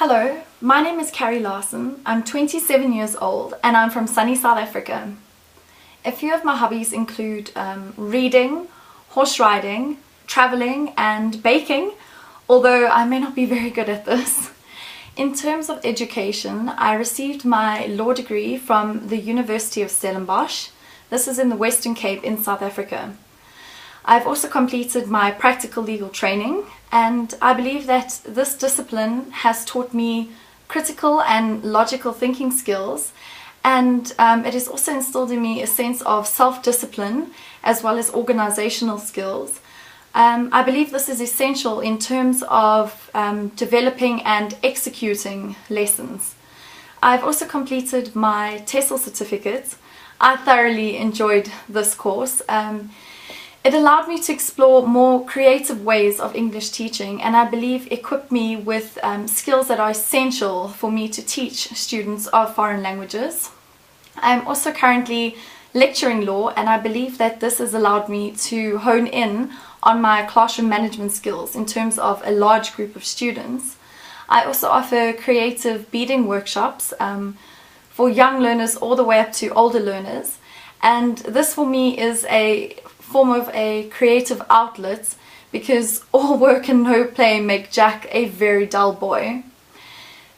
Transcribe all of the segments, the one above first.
Hello, my name is Carrie Larson. I'm 27 years old and I'm from sunny South Africa. A few of my hobbies include reading, horse riding, traveling and baking, although I may not be very good at this. In terms of education, I received my law degree from the University of Stellenbosch. This is in the Western Cape in South Africa. I've also completed my practical legal training, and I believe that this discipline has taught me critical and logical thinking skills, and it has also instilled in me a sense of self-discipline as well as organizational skills. I believe this is essential in terms of developing and executing lessons. I've also completed my TESOL certificate. I thoroughly enjoyed this course. It allowed me to explore more creative ways of English teaching, and I believe equipped me with skills that are essential for me to teach students of foreign languages. I'm also currently lecturing law, and I believe that this has allowed me to hone in on my classroom management skills in terms of a large group of students. I also offer creative beading workshops for young learners all the way up to older learners, and this for me is a form of a creative outlet because all work and no play make Jack a very dull boy.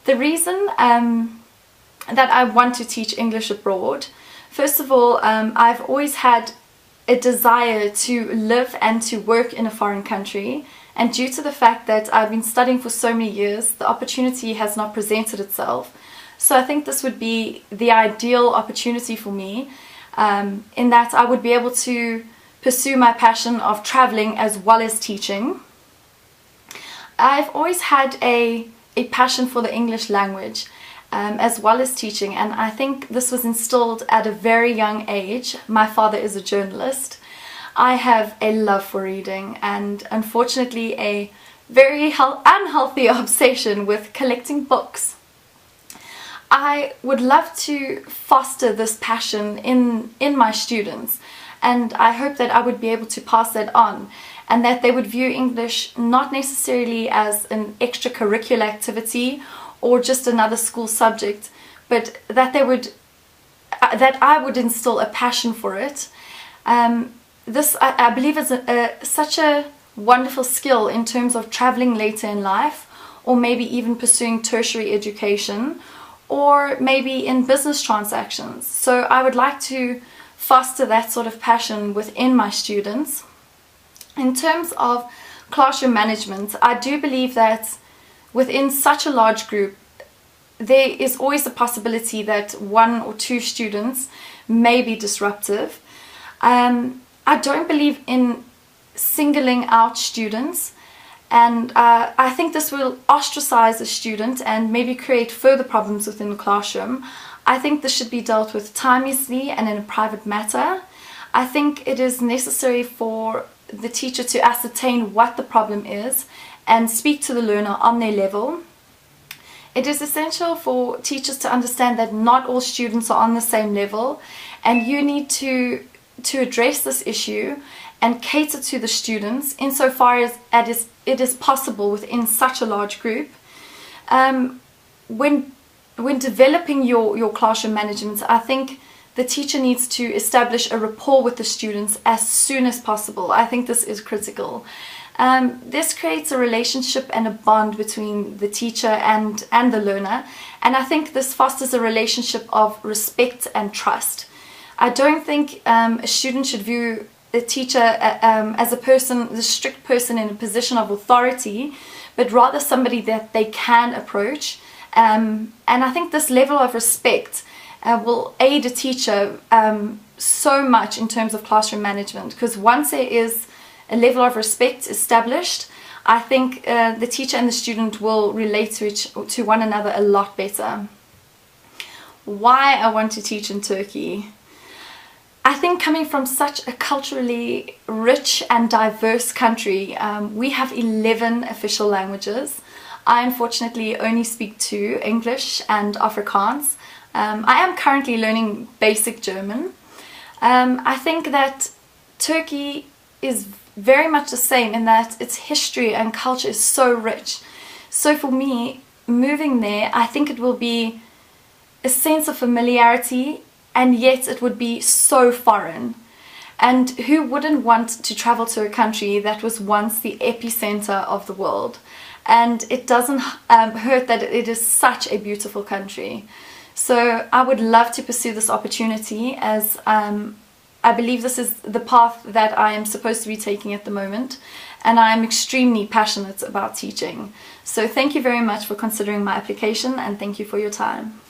The reason that I want to teach English abroad, first of all, I've always had a desire to live and to work in a foreign country, and due to the fact that I've been studying for so many years, the opportunity has not presented itself. So I think this would be the ideal opportunity for me, in that I would be able to pursue my passion of traveling as well as teaching. I've always had a passion for the English language as well as teaching, and I think this was instilled at a very young age. My father is a journalist. I have a love for reading and unfortunately a very unhealthy obsession with collecting books. I would love to foster this passion in my students, and I hope that I would be able to pass that on, and that they would view English not necessarily as an extracurricular activity or just another school subject, but that I would instill a passion for it. This I believe is such a wonderful skill in terms of traveling later in life, or maybe even pursuing tertiary education, or maybe in business transactions. So I would like to foster that sort of passion within my students. In terms of classroom management, I do believe that within such a large group, there is always the possibility that one or two students may be disruptive. I don't believe in singling out students, and I think this will ostracize a student and maybe create further problems within the classroom. I think this should be dealt with timeously and in a private matter. I think it is necessary for the teacher to ascertain what the problem is and speak to the learner on their level. It is essential for teachers to understand that not all students are on the same level, and you need to address this issue and cater to the students insofar as it is possible within such a large group. When developing your classroom management, I think the teacher needs to establish a rapport with the students as soon as possible. I think this is critical. This creates a relationship and a bond between the teacher and the learner, and I think this fosters a relationship of respect and trust. I don't think a student should view the teacher as the strict person in a position of authority, but rather somebody that they can approach. And I think this level of respect will aid a teacher so much in terms of classroom management, because once there is a level of respect established, I think the teacher and the student will relate to one another a lot better. Why I want to teach in Turkey? I think coming from such a culturally rich and diverse country, we have 11 official languages. I unfortunately only speak 2, English and Afrikaans. I am currently learning basic German. I think that Turkey is very much the same in that its history and culture is so rich. So for me, moving there, I think it will be a sense of familiarity, and yet it would be so foreign. And who wouldn't want to travel to a country that was once the epicenter of the world? And it doesn't hurt that it is such a beautiful country. So I would love to pursue this opportunity, as I believe this is the path that I am supposed to be taking at the moment, and I am extremely passionate about teaching. So thank you very much for considering my application, and thank you for your time.